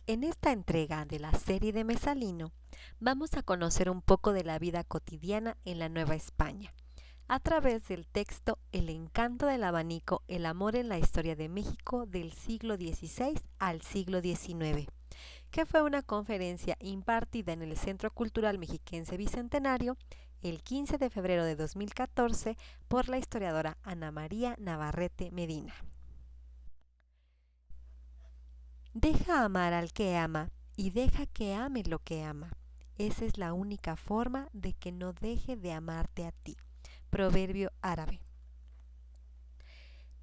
En esta entrega de la serie de Mesalino, vamos a conocer un poco de la vida cotidiana en la Nueva España, a través del texto El encanto del abanico, el amor en la historia de México del siglo XVI al siglo XIX, que fue una conferencia impartida en el Centro Cultural Mexiquense Bicentenario el 15 de febrero de 2014 por la historiadora Ana María Navarrete Medina. Deja amar al que ama y deja que ame lo que ama. Esa es la única forma de que no deje de amarte a ti. Proverbio árabe.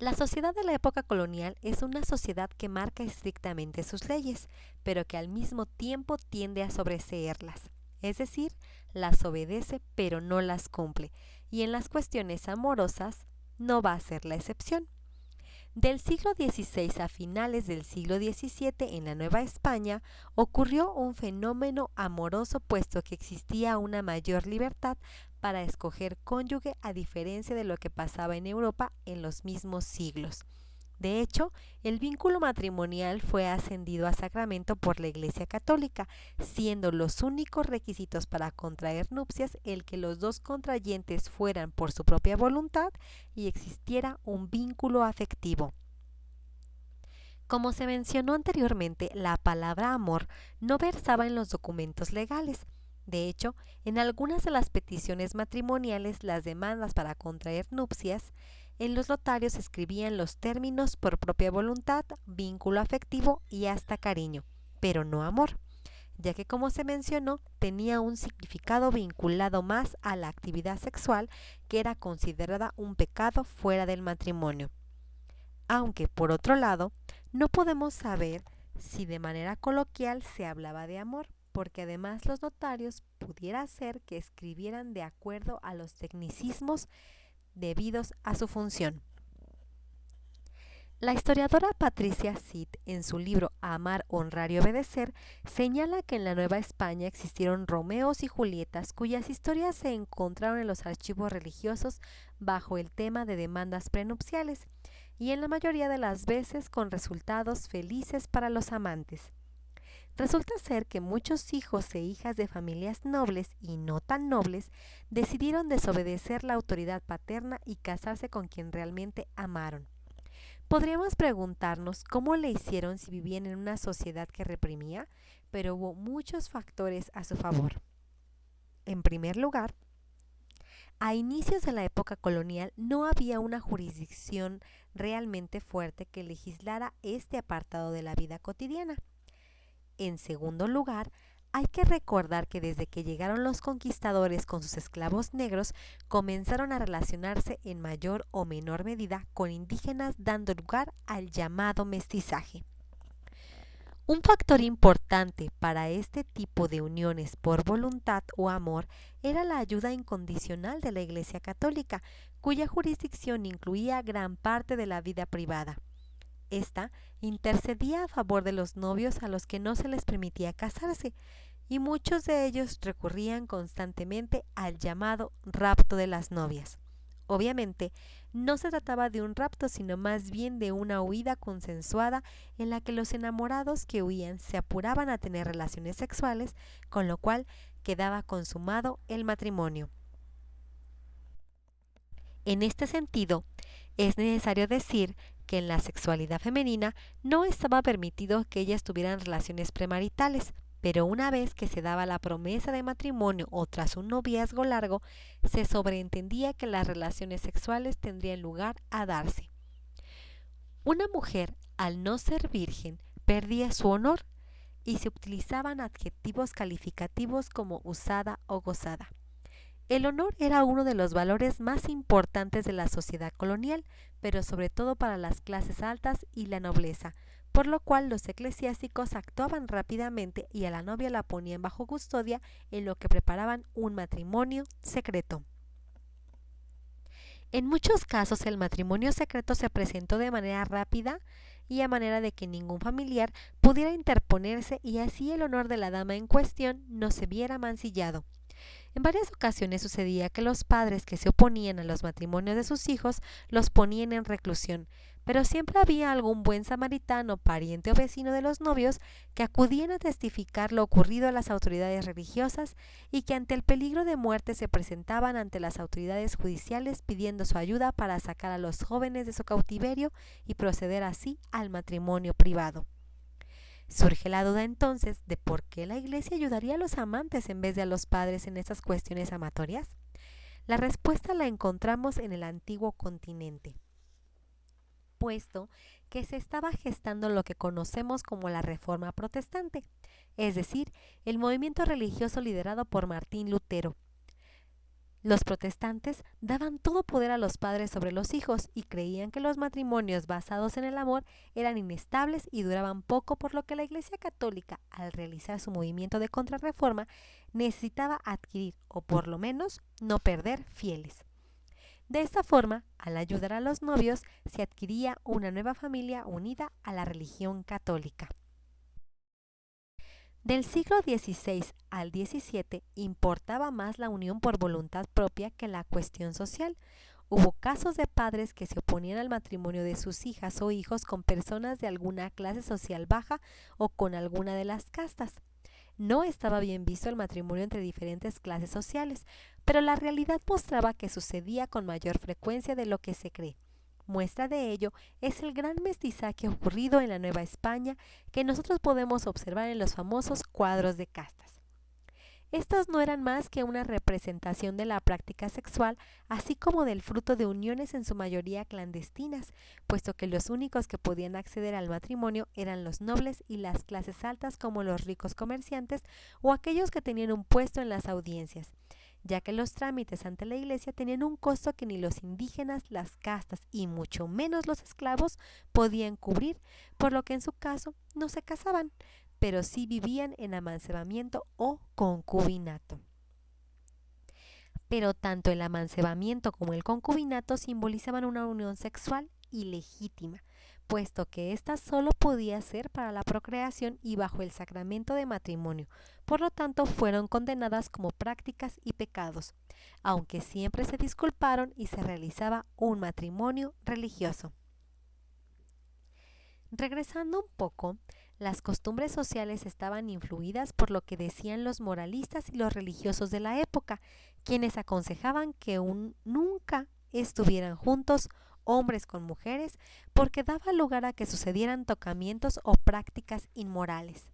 La sociedad de la época colonial es una sociedad que marca estrictamente sus leyes, pero que al mismo tiempo tiende a sobreseerlas, es decir, las obedece pero no las cumple, y en las cuestiones amorosas no va a ser la excepción. Del siglo XVI a finales del siglo XVII en la Nueva España ocurrió un fenómeno amoroso puesto que existía una mayor libertad para escoger cónyuge a diferencia de lo que pasaba en Europa en los mismos siglos. De hecho, el vínculo matrimonial fue ascendido a sacramento por la Iglesia Católica, siendo los únicos requisitos para contraer nupcias el que los dos contrayentes fueran por su propia voluntad y existiera un vínculo afectivo. Como se mencionó anteriormente, la palabra amor no versaba en los documentos legales. De hecho, en algunas de las peticiones matrimoniales, las demandas para contraer nupcias, en los notarios escribían los términos por propia voluntad, vínculo afectivo y hasta cariño, pero no amor, ya que como se mencionó, tenía un significado vinculado más a la actividad sexual que era considerada un pecado fuera del matrimonio. Aunque, por otro lado, no podemos saber si de manera coloquial se hablaba de amor, porque además los notarios pudiera ser que escribieran de acuerdo a los tecnicismos debidos a su función. La historiadora Patricia Cid, en su libro Amar, honrar y obedecer, señala que en la Nueva España existieron Romeos y Julietas cuyas historias se encontraron en los archivos religiosos bajo el tema de demandas prenupciales y en la mayoría de las veces con resultados felices para los amantes. Resulta ser que muchos hijos e hijas de familias nobles y no tan nobles decidieron desobedecer la autoridad paterna y casarse con quien realmente amaron. Podríamos preguntarnos cómo le hicieron si vivían en una sociedad que reprimía, pero hubo muchos factores a su favor. En primer lugar, a inicios de la época colonial no había una jurisdicción realmente fuerte que legislara este apartado de la vida cotidiana. En segundo lugar, hay que recordar que desde que llegaron los conquistadores con sus esclavos negros, comenzaron a relacionarse en mayor o menor medida con indígenas, dando lugar al llamado mestizaje. Un factor importante para este tipo de uniones por voluntad o amor era la ayuda incondicional de la Iglesia Católica, cuya jurisdicción incluía gran parte de la vida privada. Esta intercedía a favor de los novios a los que no se les permitía casarse, y muchos de ellos recurrían constantemente al llamado rapto de las novias. Obviamente, no se trataba de un rapto, sino más bien de una huida consensuada en la que los enamorados que huían se apuraban a tener relaciones sexuales, con lo cual quedaba consumado el matrimonio. En este sentido, es necesario decir que en la sexualidad femenina no estaba permitido que ellas tuvieran relaciones premaritales, pero una vez que se daba la promesa de matrimonio o tras un noviazgo largo, se sobreentendía que las relaciones sexuales tendrían lugar a darse. Una mujer, al no ser virgen, perdía su honor y se utilizaban adjetivos calificativos como usada o gozada. El honor era uno de los valores más importantes de la sociedad colonial, pero sobre todo para las clases altas y la nobleza, por lo cual los eclesiásticos actuaban rápidamente y a la novia la ponían bajo custodia en lo que preparaban un matrimonio secreto. En muchos casos el matrimonio secreto se presentó de manera rápida y a manera de que ningún familiar pudiera interponerse y así el honor de la dama en cuestión no se viera mancillado. En varias ocasiones sucedía que los padres que se oponían a los matrimonios de sus hijos los ponían en reclusión, pero siempre había algún buen samaritano, pariente o vecino de los novios, que acudían a testificar lo ocurrido a las autoridades religiosas y que ante el peligro de muerte se presentaban ante las autoridades judiciales pidiendo su ayuda para sacar a los jóvenes de su cautiverio y proceder así al matrimonio privado. Surge la duda entonces de por qué la Iglesia ayudaría a los amantes en vez de a los padres en estas cuestiones amatorias. La respuesta la encontramos en el antiguo continente, puesto que se estaba gestando lo que conocemos como la Reforma Protestante, es decir, el movimiento religioso liderado por Martín Lutero. Los protestantes daban todo poder a los padres sobre los hijos y creían que los matrimonios basados en el amor eran inestables y duraban poco, por lo que la Iglesia Católica, al realizar su movimiento de contrarreforma, necesitaba adquirir, o por lo menos no perder, fieles. De esta forma, al ayudar a los novios, se adquiría una nueva familia unida a la religión católica. Del siglo XVI al XVII importaba más la unión por voluntad propia que la cuestión social. Hubo casos de padres que se oponían al matrimonio de sus hijas o hijos con personas de alguna clase social baja o con alguna de las castas. No estaba bien visto el matrimonio entre diferentes clases sociales, pero la realidad mostraba que sucedía con mayor frecuencia de lo que se cree. Muestra de ello es el gran mestizaje ocurrido en la Nueva España que nosotros podemos observar en los famosos cuadros de castas. Estos no eran más que una representación de la práctica sexual, así como del fruto de uniones en su mayoría clandestinas, puesto que los únicos que podían acceder al matrimonio eran los nobles y las clases altas como los ricos comerciantes o aquellos que tenían un puesto en las audiencias, ya que los trámites ante la Iglesia tenían un costo que ni los indígenas, las castas y mucho menos los esclavos podían cubrir, por lo que en su caso no se casaban, pero sí vivían en amancebamiento o concubinato. Pero tanto el amancebamiento como el concubinato simbolizaban una unión sexual ilegítima, puesto que ésta solo podía ser para la procreación y bajo el sacramento de matrimonio. Por lo tanto, fueron condenadas como prácticas y pecados, aunque siempre se disculparon y se realizaba un matrimonio religioso. Regresando un poco, las costumbres sociales estaban influidas por lo que decían los moralistas y los religiosos de la época, quienes aconsejaban que nunca estuvieran juntos hombres con mujeres porque daba lugar a que sucedieran tocamientos o prácticas inmorales.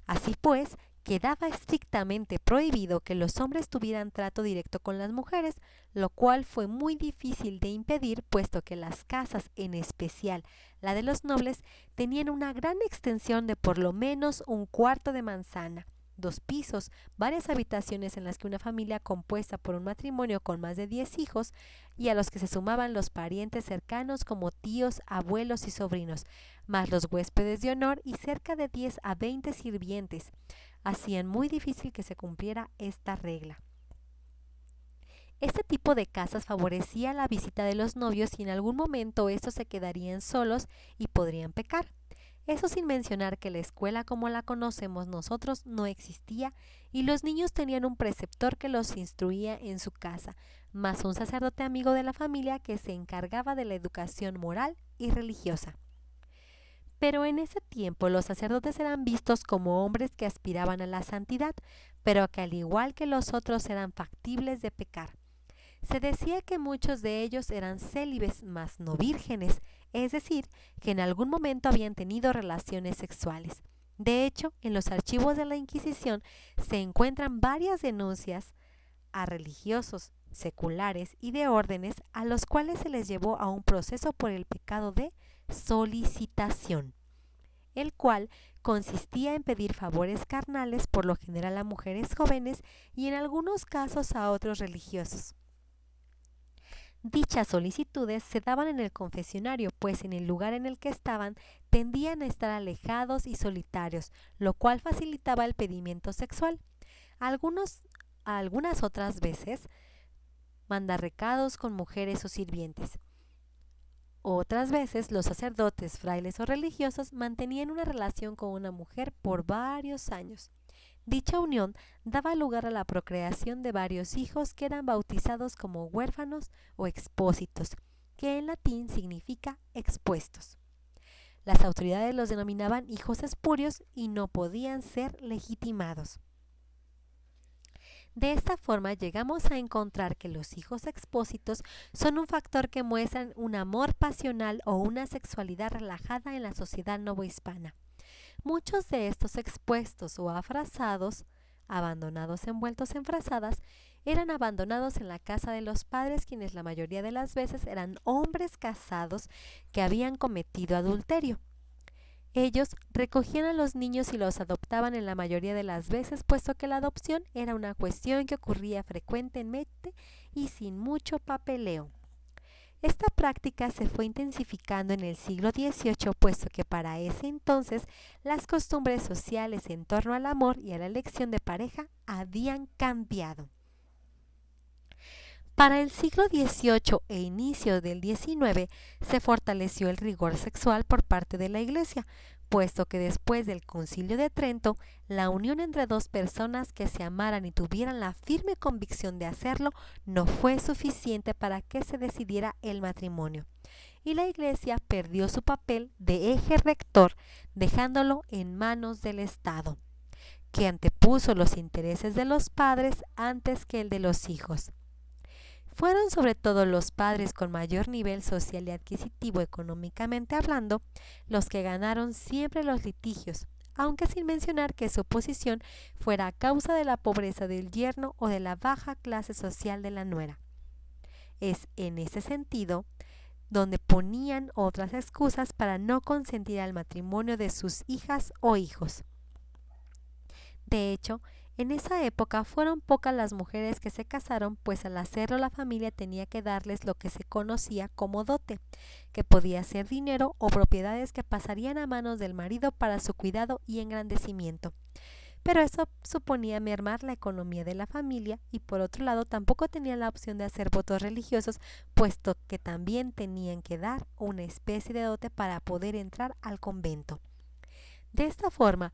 Así pues, quedaba estrictamente prohibido que los hombres tuvieran trato directo con las mujeres, lo cual fue muy difícil de impedir, puesto que las casas, en especial la de los nobles, tenían una gran extensión de por lo menos un cuarto de manzana, 2 pisos, varias habitaciones en las que una familia compuesta por un matrimonio con más de 10 hijos y a los que se sumaban los parientes cercanos como tíos, abuelos y sobrinos, más los huéspedes de honor y cerca de 10 a 20 sirvientes, hacían muy difícil que se cumpliera esta regla. Este tipo de casas favorecía la visita de los novios y en algún momento estos se quedarían solos y podrían pecar. Eso sin mencionar que la escuela como la conocemos nosotros no existía y los niños tenían un preceptor que los instruía en su casa, más un sacerdote amigo de la familia que se encargaba de la educación moral y religiosa. Pero en ese tiempo los sacerdotes eran vistos como hombres que aspiraban a la santidad, pero que al igual que los otros eran factibles de pecar. Se decía que muchos de ellos eran célibes, mas no vírgenes, es decir, que en algún momento habían tenido relaciones sexuales. De hecho, en los archivos de la Inquisición se encuentran varias denuncias a religiosos, seculares y de órdenes a los cuales se les llevó a un proceso por el pecado de solicitación, el cual consistía en pedir favores carnales por lo general a mujeres jóvenes y en algunos casos a otros religiosos. Dichas solicitudes se daban en el confesionario, pues en el lugar en el que estaban tendían a estar alejados y solitarios, lo cual facilitaba el pedimiento sexual. Algunas otras veces mandarrecados con mujeres o sirvientes. Otras veces los sacerdotes, frailes o religiosos mantenían una relación con una mujer por varios años. Dicha unión daba lugar a la procreación de varios hijos que eran bautizados como huérfanos o expósitos, que en latín significa expuestos. Las autoridades los denominaban hijos espurios y no podían ser legitimados. De esta forma llegamos a encontrar que los hijos expósitos son un factor que muestran un amor pasional o una sexualidad relajada en la sociedad novohispana. Muchos de estos expuestos o afrazados, abandonados envueltos en frazadas, eran abandonados en la casa de los padres, quienes la mayoría de las veces eran hombres casados que habían cometido adulterio. Ellos recogían a los niños y los adoptaban en la mayoría de las veces, puesto que la adopción era una cuestión que ocurría frecuentemente y sin mucho papeleo. Esta práctica se fue intensificando en el siglo XVIII, puesto que para ese entonces las costumbres sociales en torno al amor y a la elección de pareja habían cambiado. Para el siglo XVIII e inicio del XIX se fortaleció el rigor sexual por parte de la Iglesia, puesto que después del Concilio de Trento, la unión entre dos personas que se amaran y tuvieran la firme convicción de hacerlo no fue suficiente para que se decidiera el matrimonio, y la Iglesia perdió su papel de eje rector, dejándolo en manos del Estado, que antepuso los intereses de los padres antes que el de los hijos. Fueron sobre todo los padres con mayor nivel social y adquisitivo económicamente hablando los que ganaron siempre los litigios, aunque sin mencionar que su oposición fuera a causa de la pobreza del yerno o de la baja clase social de la nuera. Es en ese sentido donde ponían otras excusas para no consentir al matrimonio de sus hijas o hijos. De hecho, en esa época fueron pocas las mujeres que se casaron, pues al hacerlo la familia tenía que darles lo que se conocía como dote, que podía ser dinero o propiedades que pasarían a manos del marido para su cuidado y engrandecimiento. Pero eso suponía mermar la economía de la familia y por otro lado tampoco tenían la opción de hacer votos religiosos, puesto que también tenían que dar una especie de dote para poder entrar al convento. De esta forma,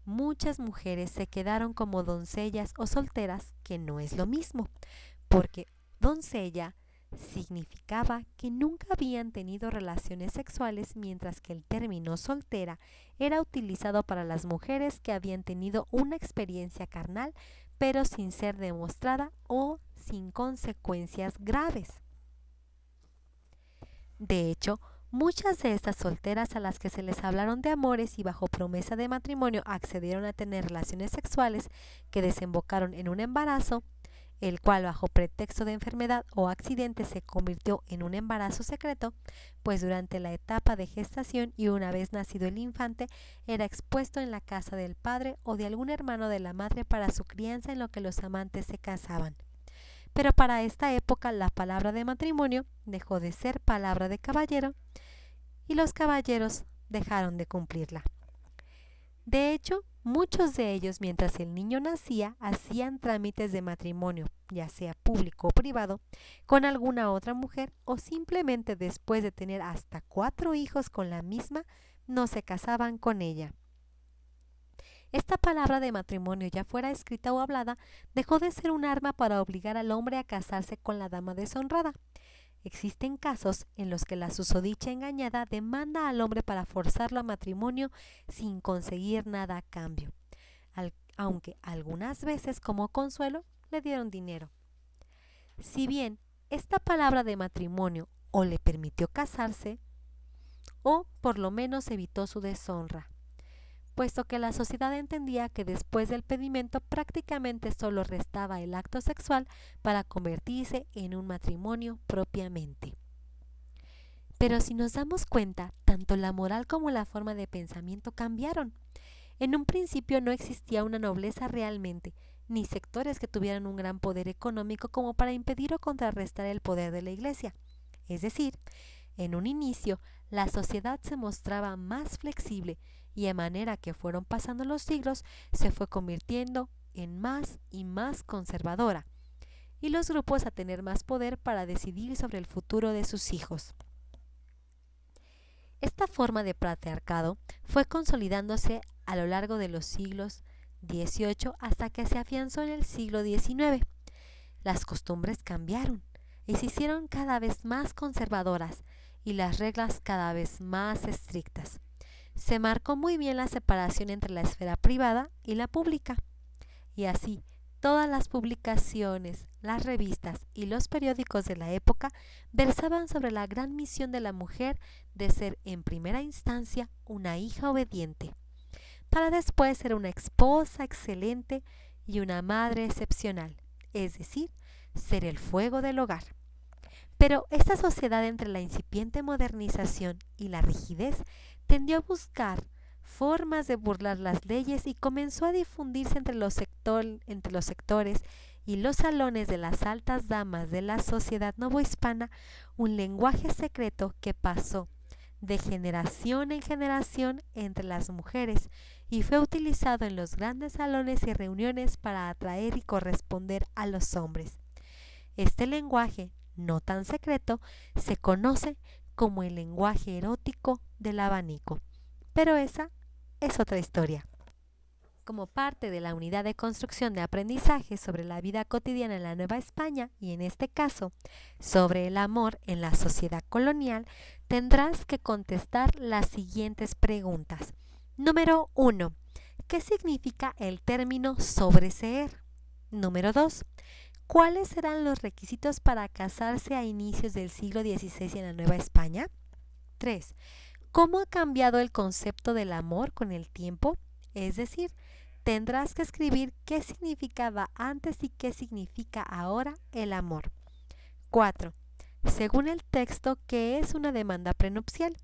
muchas mujeres se quedaron como doncellas o solteras, que no es lo mismo, porque doncella significaba que nunca habían tenido relaciones sexuales, mientras que el término soltera era utilizado para las mujeres que habían tenido una experiencia carnal, pero sin ser demostrada o sin consecuencias graves. De hecho, muchas de estas solteras a las que se les hablaron de amores y bajo promesa de matrimonio accedieron a tener relaciones sexuales que desembocaron en un embarazo, el cual bajo pretexto de enfermedad o accidente se convirtió en un embarazo secreto, pues durante la etapa de gestación y una vez nacido el infante era expuesto en la casa del padre o de algún hermano de la madre para su crianza en lo que los amantes se casaban. Pero para esta época la palabra de matrimonio dejó de ser palabra de caballero y los caballeros dejaron de cumplirla. De hecho, muchos de ellos, mientras el niño nacía, hacían trámites de matrimonio, ya sea público o privado, con alguna otra mujer o simplemente después de tener hasta 4 hijos con la misma, no se casaban con ella. Esta palabra de matrimonio, ya fuera escrita o hablada, dejó de ser un arma para obligar al hombre a casarse con la dama deshonrada. Existen casos en los que la susodicha engañada demanda al hombre para forzarlo a matrimonio sin conseguir nada a cambio, aunque algunas veces como consuelo le dieron dinero. Si bien esta palabra de matrimonio o le permitió casarse o por lo menos evitó su deshonra, puesto que la sociedad entendía que después del pedimento prácticamente solo restaba el acto sexual para convertirse en un matrimonio propiamente. Pero si nos damos cuenta, tanto la moral como la forma de pensamiento cambiaron. En un principio no existía una nobleza realmente, ni sectores que tuvieran un gran poder económico como para impedir o contrarrestar el poder de la Iglesia. Es decir, en un inicio, la sociedad se mostraba más flexible y a manera que fueron pasando los siglos se fue convirtiendo en más y más conservadora, y los grupos a tener más poder para decidir sobre el futuro de sus hijos. Esta forma de patriarcado fue consolidándose a lo largo de los siglos XVIII hasta que se afianzó en el siglo XIX. Las costumbres cambiaron. y se hicieron cada vez más conservadoras y las reglas cada vez más estrictas. Se marcó muy bien la separación entre la esfera privada y la pública, y así todas las publicaciones, las revistas y los periódicos de la época versaban sobre la gran misión de la mujer de ser en primera instancia una hija obediente, para después ser una esposa excelente y una madre excepcional, es decir, ser el fuego del hogar. Pero esta sociedad, entre la incipiente modernización y la rigidez, tendió a buscar formas de burlar las leyes y comenzó a difundirse entre los sectores y los salones de las altas damas de la sociedad novohispana un lenguaje secreto que pasó de generación en generación entre las mujeres y fue utilizado en los grandes salones y reuniones para atraer y corresponder a los hombres. Este lenguaje, no tan secreto, se conoce como el lenguaje erótico del abanico. Pero esa es otra historia. Como parte de la unidad de construcción de aprendizaje sobre la vida cotidiana en la Nueva España, y en este caso sobre el amor en la sociedad colonial, tendrás que contestar las siguientes preguntas. Número 1. ¿Qué significa el término sobreseer? Número 2. ¿Cuáles eran los requisitos para casarse a inicios del siglo XVI en la Nueva España? 3. ¿Cómo ha cambiado el concepto del amor con el tiempo? Es decir, tendrás que escribir qué significaba antes y qué significa ahora el amor. 4. Según el texto, ¿qué es una demanda prenupcial?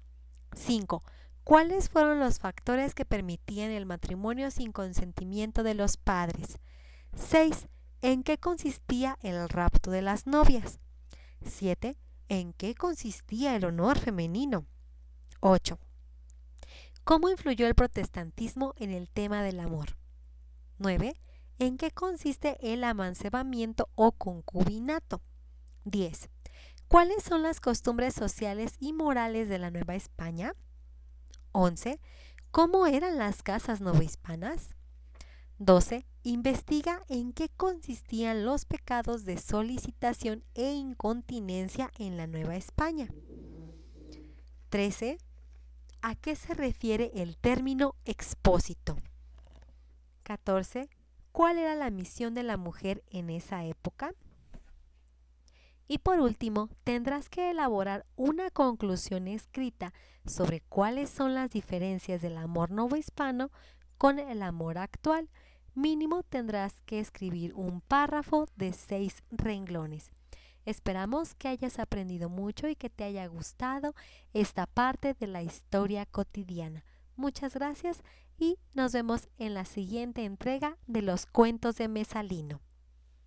5. ¿Cuáles fueron los factores que permitían el matrimonio sin consentimiento de los padres? 6. ¿En qué consistía el rapto de las novias? 7. ¿En qué consistía el honor femenino? 8. ¿Cómo influyó el protestantismo en el tema del amor? 9. ¿En qué consiste el amancebamiento o concubinato? 10. ¿Cuáles son las costumbres sociales y morales de la Nueva España? 11. ¿Cómo eran las casas novohispanas? 12. Investiga en qué consistían los pecados de solicitación e incontinencia en la Nueva España. 13. ¿A qué se refiere el término expósito? 14. ¿Cuál era la misión de la mujer en esa época? Y por último, tendrás que elaborar una conclusión escrita sobre cuáles son las diferencias del amor novohispano con el amor actual. Mínimo tendrás que escribir un párrafo de 6 renglones. Esperamos que hayas aprendido mucho y que te haya gustado esta parte de la historia cotidiana. Muchas gracias y nos vemos en la siguiente entrega de los cuentos de Mesalino.